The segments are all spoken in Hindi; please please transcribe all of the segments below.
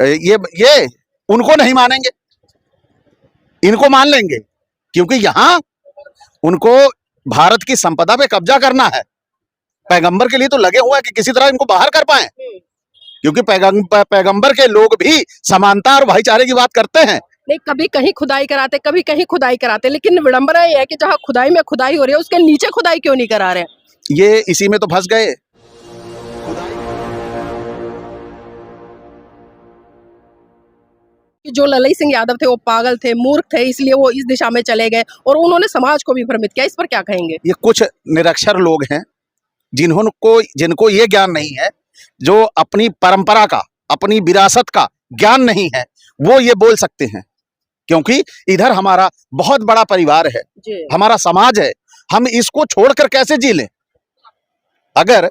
ये उनको नहीं मानेंगे, इनको मान लेंगे, क्योंकि यहां उनको भारत की संपदा पे कब्जा करना है। पैगंबर के लिए तो लगे हुए हैं कि किसी तरह इनको बाहर कर पाए, क्योंकि पैगंबर के लोग भी समानता और भाईचारे की बात करते हैं। नहीं, कभी कहीं खुदाई कराते, कभी कहीं खुदाई कराते, लेकिन विडंबना ये है कि जहाँ खुदाई में खुदाई हो रही है उसके नीचे खुदाई क्यों नहीं करा रहे? ये इसी में तो फंस गए। कि जो ललई सिंह यादव थे वो पागल थे, मूर्ख थे, इसलिए वो इस दिशा में चले गए और उन्होंने समाज को भी भ्रमित किया। इस पर क्या कहेंगे? ये कुछ निरक्षर लोग हैं जिनको ये ज्ञान नहीं है, जो अपनी परंपरा का, अपनी विरासत का ज्ञान नहीं है, वो ये बोल सकते हैं। क्योंकि इधर हमारा बहुत बड़ा परिवार है, हमारा समाज है, हम इसको छोड़कर कैसे जी लें? अगर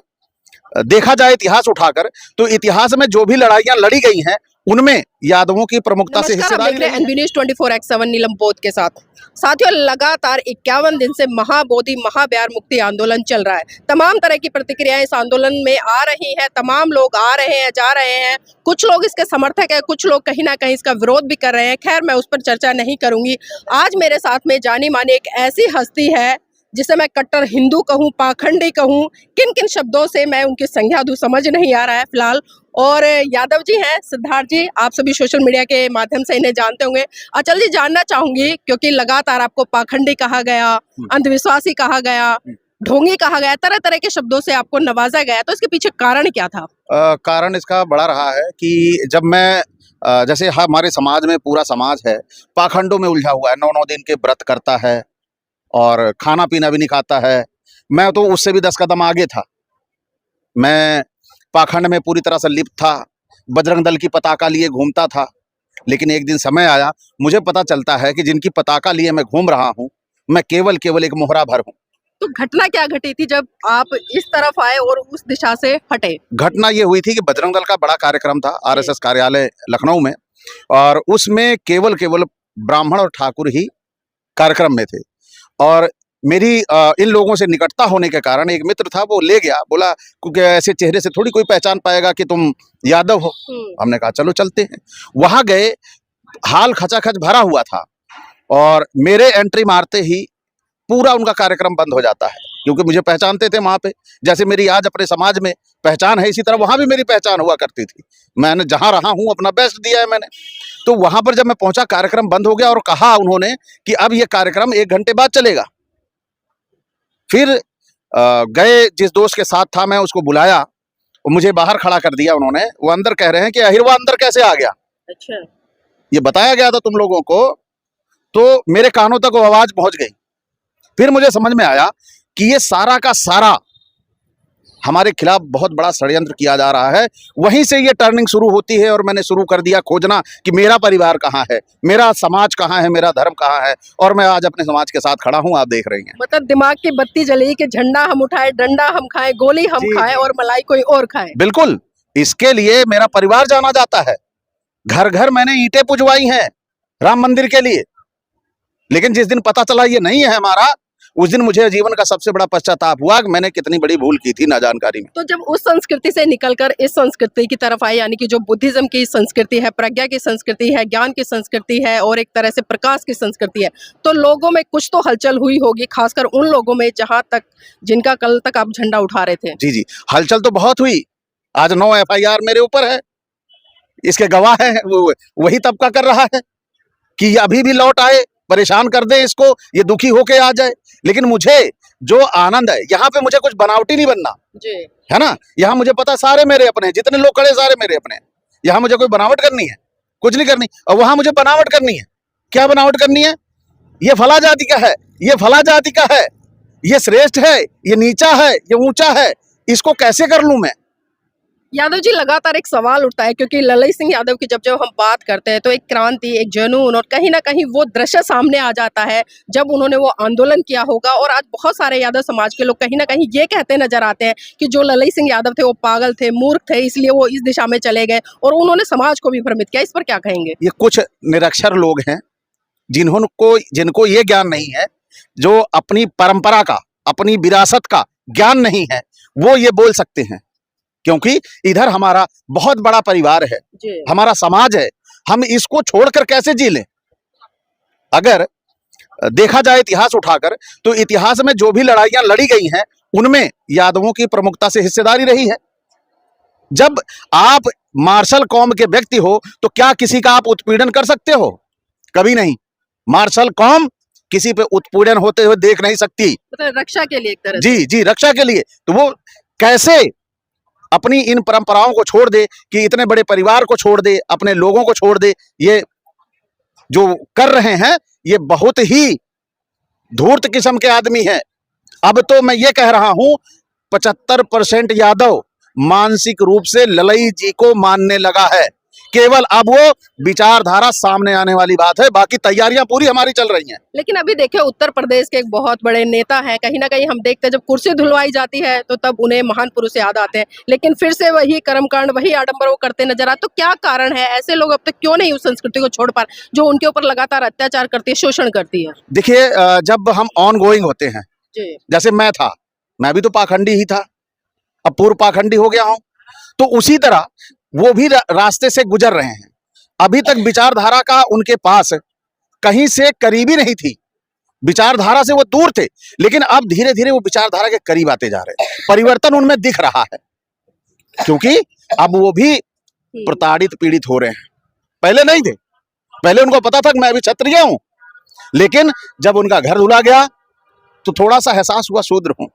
देखा जाए इतिहास उठाकर, तो इतिहास में जो भी लड़ाइयां लड़ी गई हैं उनमें यादवों की प्रमुखता से हिस्सेदारी है। एनबी न्यूज़ 24/7 नीलम बोध के साथ। साथियों, लगातार 51 दिन से महाबोधि महाब्यार मुक्ति आंदोलन चल रहा है। तमाम तरह की प्रतिक्रियाएं इस आंदोलन में आ रही हैं, तमाम लोग आ रहे हैं, जा रहे हैं। कुछ लोग इसके समर्थक है, कुछ लोग कहीं ना कहीं इसका विरोध भी कर रहे हैं। खैर, मैं उस पर चर्चा नहीं करूंगी। आज मेरे साथ में जानी मानी एक ऐसी हस्ती है जिसे मैं कट्टर हिंदू कहूं, पाखंडी कहूं, किन किन शब्दों से मैं उनकी संज्ञा दूं समझ नहीं आ रहा है फिलहाल। और यादव जी हैं, सिद्धार्थ जी, आप सभी सोशल मीडिया के माध्यम से इन्हें जानते होंगे। अचल जी, जानना चाहूंगी, क्योंकि लगातार आपको पाखंडी कहा गया, अंधविश्वासी कहा गया, ढोंगी कहा गया, तरह तरह के शब्दों से आपको नवाजा गया, तो इसके पीछे कारण क्या था? कारण इसका बड़ा रहा है कि जब मैं जैसे हमारे समाज में पूरा समाज है पाखंडों में उलझा हुआ है, 9 दिन के व्रत करता है और खाना पीना भी नहीं खाता है। मैं तो उससे भी 10 कदम आगे था। मैं पाखंड में पूरी तरह से लिप्त था, बजरंग दल की पताका लिए घूमता था। लेकिन एक दिन समय आया, मुझे पता चलता है कि जिनकी पताका लिए मैं घूम रहा हूं, मैं केवल एक मोहरा भर हूं। तो घटना क्या घटी थी जब आप इस तरफ आए और उस दिशा से हटे? घटना ये हुई थी कि बजरंग दल का बड़ा कार्यक्रम था आरएसएस कार्यालय लखनऊ में, और उसमें केवल ब्राह्मण और ठाकुर ही कार्यक्रम में थे। और मेरी इन लोगों से निकटता होने के कारण एक मित्र था, वो ले गया, बोला क्योंकि ऐसे चेहरे से थोड़ी कोई पहचान पाएगा कि तुम यादव हो। हमने कहा चलो चलते हैं। वहां गए, हाल खचाखच भरा हुआ था और मेरे एंट्री मारते ही पूरा उनका कार्यक्रम बंद हो जाता है, क्योंकि मुझे पहचानते थे वहां पे। जैसे मेरी आज अपने समाज में पहचान है, इसी तरह वहां भी मेरी पहचान हुआ करती थी। मैंने जहां रहा हूं अपना बेस्ट दिया है मैंने। तो वहां पर जब मैं पहुंचा, कार्यक्रम बंद हो गया और कहा उन्होंने कि अब ये कार्यक्रम 1 घंटे बाद चलेगा। फिर गए, जिस दोस्त के साथ था मैं उसको बुलाया, मुझे बाहर खड़ा कर दिया उन्होंने। वो अंदर कह रहे हैं कि अहिरवा अंदर कैसे आ गया? अच्छा, ये बताया गया था तुम लोगों को। तो मेरे कानों तक वो आवाज पहुंच गई। फिर मुझे समझ में आया कि ये सारा का सारा हमारे खिलाफ बहुत बड़ा षड्यंत्र किया जा रहा है। वहीं से ये टर्निंग शुरू होती है और मैंने शुरू कर दिया खोजना कि मेरा परिवार कहाँ है, मेरा समाज कहाँ है, मेरा धर्म कहाँ है। और मैं आज अपने समाज के साथ खड़ा हूँ, आप देख रही हैं। मतलब दिमाग की बत्ती जली कि झंडा हम उठाए, डंडा हम खाएं, गोली हम खाएं और मलाई कोई और खाए। बिल्कुल, इसके लिए मेरा परिवार जाना जाता है। घर घर मैंने ईंटें पुजवाई हैं राम मंदिर के लिए। लेकिन जिस दिन पता चला ये नहीं है हमारा, उस दिन मुझे जीवन का सबसे बड़ा पश्चाताप हुआ कि मैंने कितनी बड़ी भूल की थी ना जानकारी में। तो जब उस संस्कृति से निकलकर इस संस्कृति की तरफ आए, यानी कि जो बुद्धिज्म की संस्कृति है, प्रज्ञा की संस्कृति है, ज्ञान की संस्कृति है और एक तरह से प्रकाश की संस्कृति है, तो लोगों में कुछ तो हलचल हुई होगी, खासकर उन लोगों में जिनका कल तक आप झंडा उठा रहे थे। जी, हलचल तो बहुत हुई। आज 9 FIR मेरे ऊपर है, इसके गवाह है। वही तबका कर रहा है कि अभी भी लौट आए, परेशान कर दे इसको, ये दुखी होके आ जाए। लेकिन मुझे जो आनंद है, यहाँ पे मुझे कुछ बनावटी नहीं बनना जी, है ना। यहाँ मुझे पता सारे मेरे अपने हैं, जितने लोग खड़े सारे मेरे अपने हैं। यहाँ मुझे कोई बनावट करनी है, कुछ नहीं करनी। और वहां मुझे बनावट करनी है। क्या बनावट करनी है? ये फला जाति का है, ये फला जाति का है, ये श्रेष्ठ है, ये नीचा है, ये ऊंचा है, इसको कैसे कर लूं मैं? यादव जी, लगातार एक सवाल उठता है, क्योंकि ललई सिंह यादव की जब हम बात करते हैं तो एक क्रांति, एक जुनून और कहीं ना कहीं वो दृश्य सामने आ जाता है जब उन्होंने वो आंदोलन किया होगा। और आज बहुत सारे यादव समाज के लोग कहीं ना कहीं ये कहते नजर आते हैं कि जो ललई सिंह यादव थे वो पागल थे, मूर्ख थे, इसलिए वो इस दिशा में चले गए और उन्होंने समाज को भी भ्रमित किया। इस पर क्या कहेंगे? ये कुछ निरक्षर लोग हैं जिनको ये ज्ञान नहीं है, जो अपनी परंपरा का, अपनी विरासत का ज्ञान नहीं है, वो ये बोल सकते हैं। क्योंकि इधर हमारा बहुत बड़ा परिवार है, जी हमारा समाज है, हम इसको छोड़कर कैसे जी लें? अगर देखा जाए इतिहास उठाकर, तो इतिहास में जो भी लड़ाइयां लड़ी गई हैं उनमें यादवों की प्रमुखता से हिस्सेदारी रही है। जब आप मार्शल कौम के व्यक्ति हो तो क्या किसी का आप उत्पीड़न कर सकते हो? कभी नहीं। मार्शल कौम किसी पे उत्पीड़न होते हुए देख नहीं सकती। मतलब रक्षा के लिए एक तरह से। जी जी, रक्षा के लिए। तो वो कैसे अपनी इन परंपराओं को छोड़ दे, कि इतने बड़े परिवार को छोड़ दे, अपने लोगों को छोड़ दे? ये जो कर रहे हैं ये बहुत ही धूर्त किस्म के आदमी हैं। अब तो मैं ये कह रहा हूं 75% यादव मानसिक रूप से ललई जी को मानने लगा है। केवल अब वो विचारधारा सामने आने वाली बात है, बाकी तैयारियां पूरी हमारी चल रही हैं। लेकिन अभी देखिए उत्तर प्रदेश के एक बहुत बड़े नेता हैं, कहीं ना कहीं हम देखते हैं जब कुर्सी धुलवाई जाती है तो तब उन्हें महान पुरुष याद आते हैं, लेकिन फिर से वही कर्मकांड वही आडंबर वो करते नजर आते। तो क्या कारण है, ऐसे लोग अब तक क्यों नहीं उस संस्कृति को छोड़ पा रहे जो उनके ऊपर लगातार अत्याचार करती है, शोषण करती है? देखिए, जब हम ऑन गोइंग होते हैं, जी जैसे मैं भी तो पाखंडी ही था, अब पूर्व पाखंडी हो गया हूं, तो उसी तरह वो भी रास्ते से गुजर रहे हैं। अभी तक विचारधारा का उनके पास कहीं से करीबी नहीं थी, विचारधारा से वो दूर थे, लेकिन अब धीरे धीरे वो विचारधारा के करीब आते जा रहे हैं। परिवर्तन उनमें दिख रहा है, क्योंकि अब वो भी प्रताड़ित पीड़ित हो रहे हैं। पहले नहीं थे, पहले उनको पता था कि मैं भी क्षत्रिय हूं, लेकिन जब उनका घर धुला गया तो थोड़ा सा एहसास हुआ शूद्र हूं,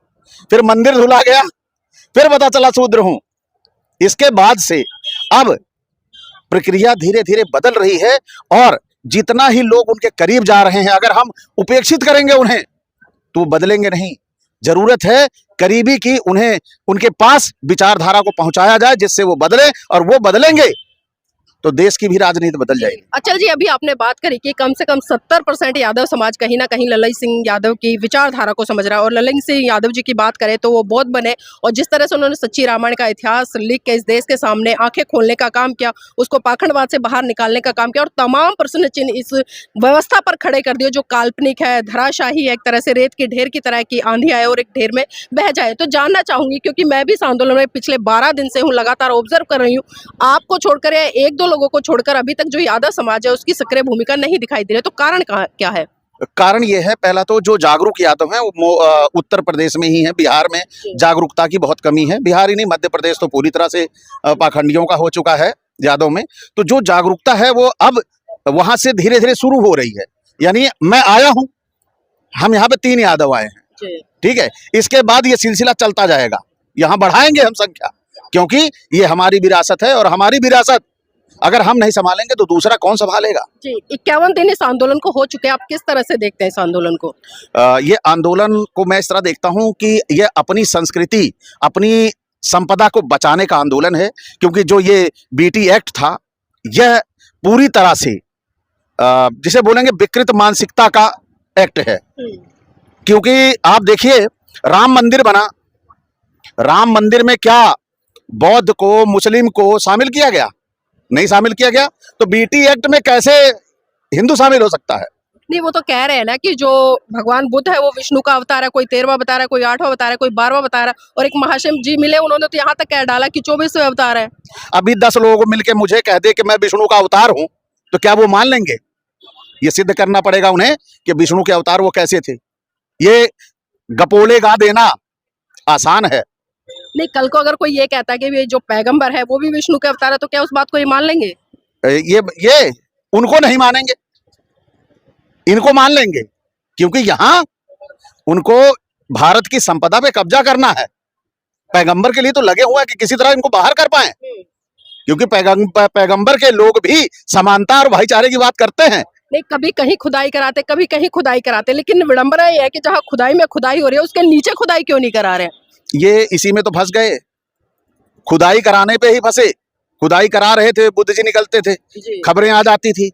फिर मंदिर धुला गया, फिर पता चला शूद्र हूं। इसके बाद से अब प्रक्रिया धीरे धीरे बदल रही है, और जितना ही लोग उनके करीब जा रहे हैं, अगर हम उपेक्षित करेंगे उन्हें तो वो बदलेंगे नहीं। जरूरत है करीबी की, उन्हें उनके पास विचारधारा को पहुंचाया जाए जिससे वो बदले, और वो बदलेंगे तो देश की भी राजनीति बदल जाएगी। अचल जी, अभी आपने बात करी कि कम से कम 70% यादव समाज कहीं ना कहीं ललई सिंह यादव की विचारधारा को समझ रहा है, और ललई सिंह यादव जी की बात करें तो वो बौद्ध बने, और जिस तरह से उन्होंने सच्ची रामायण का इतिहास लिख के इस देश के सामने आंखें खोलने का काम किया, उसको पाखंडवाद से बाहर निकालने का काम किया, और तमाम प्रश्न चिन्ह इस व्यवस्था पर खड़े कर दिए जो काल्पनिक है, धराशाही है, एक तरह से रेत की ढेर की तरह की आंधी आए और एक ढेर में बह जाए। तो जानना चाहूंगी, क्योंकि मैं भी इस आंदोलन में पिछले 12 दिन से हूँ, लगातार ऑब्जर्व कर रही हूँ, आपको छोड़कर या एक दो लोगों को छोड़कर अभी तक जो यादव समाज है उसकी सक्रिय भूमिका नहीं दिखाई दे रही। तो कारण क्या है? कारण ये है, पहला तो जो जागरूक यादव हैं वो उत्तर प्रदेश में ही है, बिहार में जागरूकता की बहुत कमी है। बिहार ही नहीं, मध्य प्रदेश तो पूरी तरह से पाखंडियों का हो चुका है यादव में। तो जो जागरूकता है वो अब वहां से धीरे धीरे शुरू हो रही है। यानी मैं आया हूं, हम यहाँ पे 3 यादव आए हैं, ठीक है, इसके बाद ये सिलसिला चलता जाएगा, यहाँ बढ़ाएंगे हम संख्या, क्योंकि ये हमारी विरासत है, और हमारी विरासत अगर हम नहीं संभालेंगे तो दूसरा कौन संभालेगा? जी, 51 दिन इस आंदोलन को हो चुके हैं, आप किस तरह से देखते हैं इस आंदोलन को? ये आंदोलन को मैं इस तरह देखता हूं कि ये अपनी संस्कृति, अपनी संपदा को बचाने का आंदोलन है, क्योंकि जो ये बीटी एक्ट था, यह पूरी तरह से जिसे बोलेंगे विकृत मानसिकता का एक्ट है। क्योंकि आप देखिए, राम मंदिर बना, राम मंदिर में क्या बौद्ध को, मुस्लिम को शामिल किया गया? नहीं शामिल किया गया। तो बीटी एक्ट में कैसे हिंदू शामिल हो सकता है? नहीं, वो तो कह रहे हैं ना कि जो भगवान बुद्ध है वो विष्णु का अवतार है, कोई 13वां बता रहा है, कोई 8वां बता रहा है, कोई 12वां बता रहा है, और एक महाशय जी मिले, उन्होंने तो यहाँ तक कह डाला कि 24वें अवतार है। अभी 10 लोग मिलके मुझे कह दे कि मैं विष्णु का अवतार हूं, तो क्या वो मान लेंगे? ये सिद्ध करना पड़ेगा उन्हें कि विष्णु के अवतार वो कैसे थे। ये गपोले गा देना आसान है। नहीं, कल को अगर कोई ये कहता है कि ये जो पैगंबर है वो भी विष्णु के अवतार है, तो क्या उस बात को ये मान लेंगे? ये उनको नहीं मानेंगे, इनको मान लेंगे, क्योंकि यहाँ उनको भारत की संपदा पे कब्जा करना है। पैगंबर के लिए तो लगे हुए हैं कि किसी तरह इनको बाहर कर पाए, क्योंकि पैगंबर के लोग भी समानता और भाईचारे की बात करते हैं। नहीं, कभी कहीं खुदाई कराते, कभी कहीं खुदाई कराते, लेकिन विडंबना ये है कि जहाँ खुदाई में खुदाई हो रही है उसके नीचे खुदाई क्यों नहीं करा रहे? ये इसी में तो फंस गए, खुदाई कराने पे ही फंसे। खुदाई करा रहे थे, बुद्ध जी निकलते थे, खबरें आ जाती थी,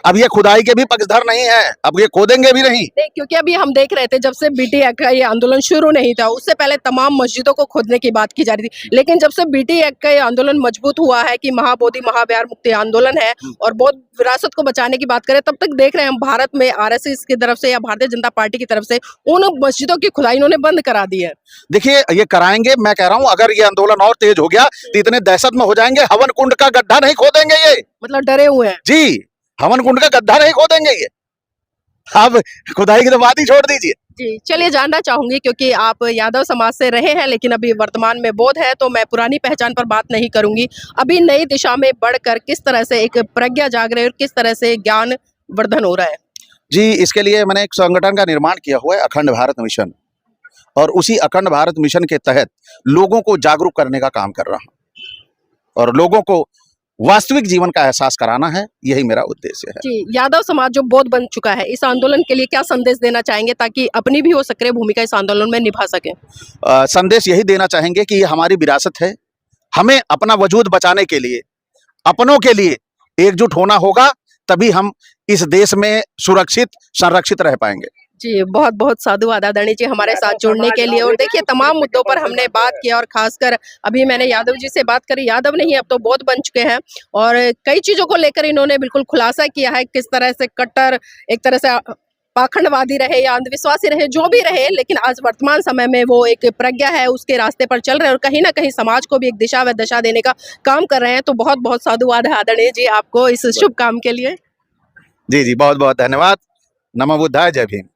अब ये खुदाई के भी पक्षधर नहीं है, अब ये खोदेंगे भी नहीं। नहीं, क्योंकि अभी हम देख रहे थे जब से बीटी एक्ट का ये आंदोलन शुरू नहीं था, उससे पहले तमाम मस्जिदों को खोदने की बात की जा रही थी, लेकिन जब से बीटी एक्ट का ये आंदोलन मजबूत हुआ है कि महाबोधि महाब्यार मुक्ति आंदोलन है और बौद्ध विरासत को बचाने की बात करें, तब तक देख रहे हैं हम भारत में आरएसएस की तरफ से या भारतीय जनता पार्टी की तरफ से उन मस्जिदों की खुदाई इन्होंने बंद करा दी है। देखिए ये कराएंगे, मैं कह रहा हूं अगर ये आंदोलन और तेज हो गया तो इतने दहशत में हो जाएंगे, हवन कुंड का गड्ढा नहीं खोदेंगे ये। मतलब डरे हुए हैं। जी, हवन कुंड का गड्ढा नहीं खोदेंगे ये। अब खुदाई की तो बात ही छोड़ दीजिए। जी, चलिए जानना चाहूंगी क्योंकि आप यादव समाज से रहे हैं लेकिन अभी वर्तमान में बौद्ध है, तो मैं पुरानी पहचान पर बात नहीं करूंगी। अभी नई दिशा में बढ़कर किस तरह से एक प्रज्ञा जाग रही है और किस तरह से ज्ञान वर्धन हो रहा है? जी, इसके लिए मैंने एक संगठन का निर्माण किया हुआ है, अखंड भारत मिशन, और उसी अखंड भारत मिशन के तहत लोगों को जागरूक करने का काम कर रहा हूं और लोगों को वास्तविक जीवन का एहसास कराना है, यही मेरा उद्देश्य है। जी, यादव समाज जो बौद्ध बन चुका है, इस आंदोलन के लिए क्या संदेश देना चाहेंगे ताकि अपनी भी हो सक्रिय भूमिका इस आंदोलन में निभा सके? संदेश यही देना चाहेंगे कि ये हमारी विरासत है, हमें अपना वजूद बचाने के लिए, अपनों के लिए एकजुट होना होगा, तभी हम इस देश में सुरक्षित संरक्षित रह पाएंगे। जी, बहुत बहुत साधुवाद आदरणीय जी हमारे साथ जुड़ने के लिए। और देखिए तमाम मुद्दों पर हमने बात की और खासकर अभी मैंने यादव जी से बात करी, यादव नहीं अब तो बौद्ध बन चुके हैं और कई चीजों को लेकर इन्होंने बिल्कुल खुलासा किया है, किस तरह से कट्टर एक तरह से पाखंडवादी रहे या अंधविश्वासी रहे, जो भी रहे, लेकिन आज वर्तमान समय में वो एक प्रज्ञा है उसके रास्ते पर चल रहे हैं और कहीं ना कहीं समाज को भी एक दिशा व दशा देने का काम कर रहे हैं। तो बहुत बहुत साधुवाद है आदरणीय जी आपको इस शुभ काम के लिए। जी जी, बहुत बहुत धन्यवाद। नमो बुद्धाय, जय भीम।